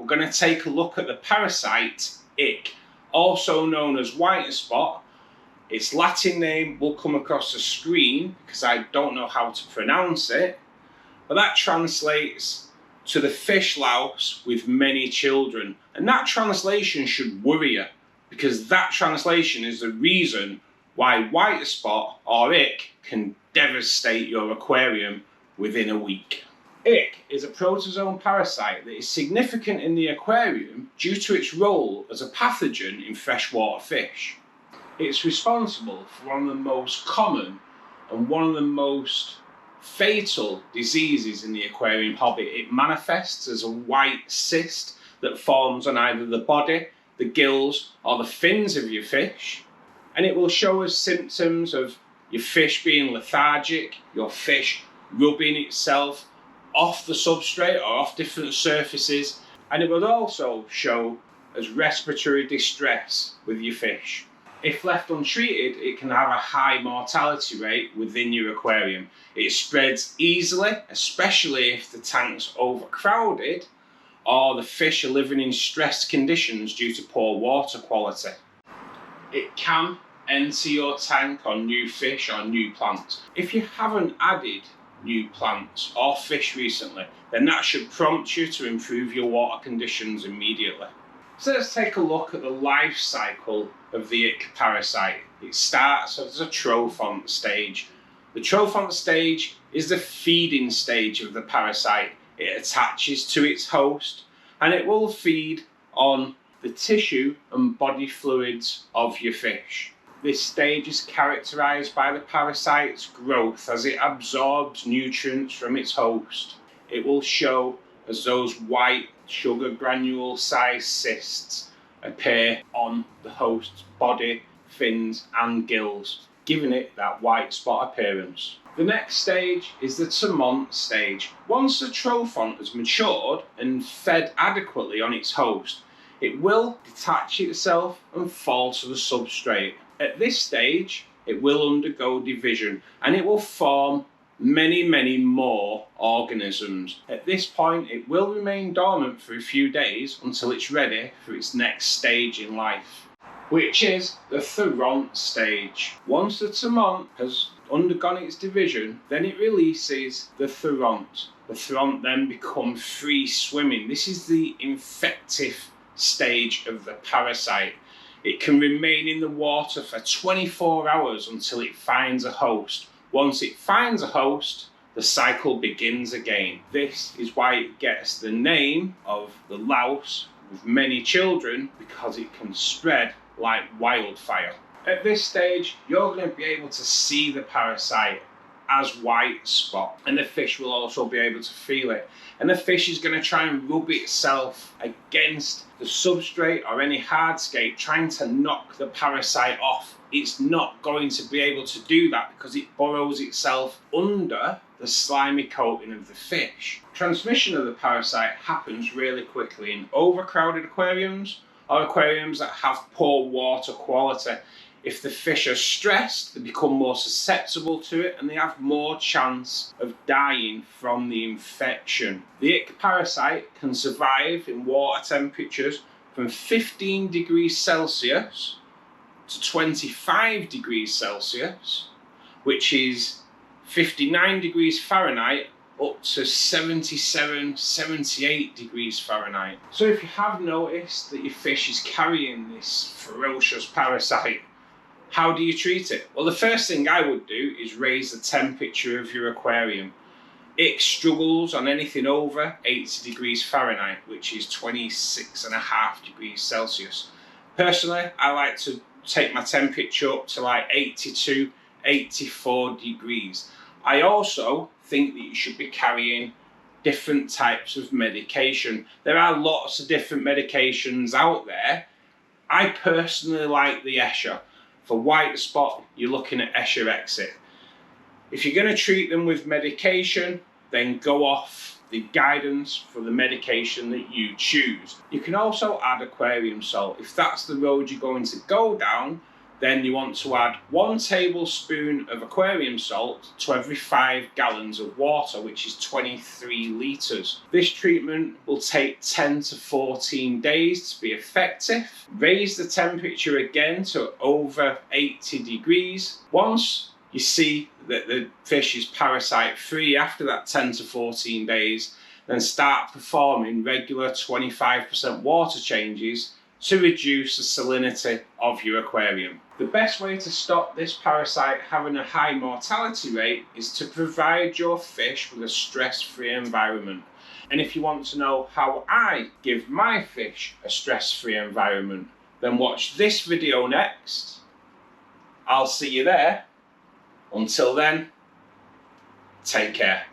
going to take a look at the parasite ick, also known as white spot. Its Latin name will come across the screen because I don't know how to pronounce it, but that translates to the fish louse with many children. And that translation should worry you, because that translation is the reason why white spot or ick can devastate your aquarium within a week. Ick is a protozoan parasite that is significant in the aquarium due to its role as a pathogen in freshwater fish. It's responsible for one of the most common and one of the most fatal diseases in the aquarium hobby. It manifests as a white cyst that forms on either the body, the gills, or the fins of your fish. And it will show us symptoms of your fish being lethargic, your fish rubbing itself off the substrate or off different surfaces. And it will also show as respiratory distress with your fish. If left untreated, it can have a high mortality rate within your aquarium. It spreads easily, especially if the tank's overcrowded or the fish are living in stressed conditions due to poor water quality. It can enter your tank on new fish or new plants. If you haven't added new plants or fish recently, then that should prompt you to improve your water conditions immediately. So let's take a look at the life cycle of the ick parasite. It starts as a Tamont stage. The Tamont stage is the feeding stage of the parasite. It attaches to its host and it will feed on the tissue and body fluids of your fish. This stage is characterized by the parasite's growth as it absorbs nutrients from its host. It will show as those white sugar granule sized cysts appear on the host's body, fins and gills, giving it that white spot appearance. The next stage is the Tamont stage. Once the trophon has matured and fed adequately on its host, it will detach itself and fall to the substrate. At this stage, it will undergo division and it will form many more organisms. At this point, it will remain dormant for a few days until it's ready for its next stage in life, which is the Tamont stage. Once the Tamont has undergone its division, then it releases the Tamont. The Tamont then becomes free swimming. This is the infective stage of the parasite. It can remain in the water for 24 hours until it finds a host. Once it finds a host, the cycle begins again. This is why it gets the name of the louse with many children, because it can spread like wildfire. At this stage, you're going to be able to see the parasite as white spot, and the fish will also be able to feel it. And the fish is going to try and rub itself against the substrate or any hardscape, trying to knock the parasite off. It's not going to be able to do that because it burrows itself under the slimy coating of the fish. Transmission of the parasite happens really quickly in overcrowded aquariums or aquariums that have poor water quality. If the fish are stressed, they become more susceptible to it and they have more chance of dying from the infection. The ick parasite can survive in water temperatures from 15 degrees Celsius to 25 degrees Celsius, which is 59 degrees Fahrenheit up to 77, 78 degrees Fahrenheit. So if you have noticed that your fish is carrying this ferocious parasite, how do you treat it? Well, the first thing I would do is raise the temperature of your aquarium. It struggles on anything over 80 degrees Fahrenheit, which is 26.5 degrees Celsius. Personally, I like to take my temperature up to like 82, 84 degrees. I also think that you should be carrying different types of medication. There are lots of different medications out there. I personally like the Escher. For white spot, you're looking at Escher Exit. If you're going to treat them with medication, then go off the guidance for the medication that you choose. You can also add aquarium salt. If that's the road you're going to go down, Then you want to add 1 tablespoon of aquarium salt to every 5 gallons of water, which is 23 litres. This treatment will take 10 to 14 days to be effective. Raise the temperature again to over 80 degrees. Once you see that the fish is parasite free after that 10 to 14 days, then start performing regular 25% water changes to reduce the salinity of your aquarium. The best way to stop this parasite having a high mortality rate is to provide your fish with a stress-free environment. And if you want to know how I give my fish a stress-free environment, then watch this video next. I'll see you there. Until then, take care.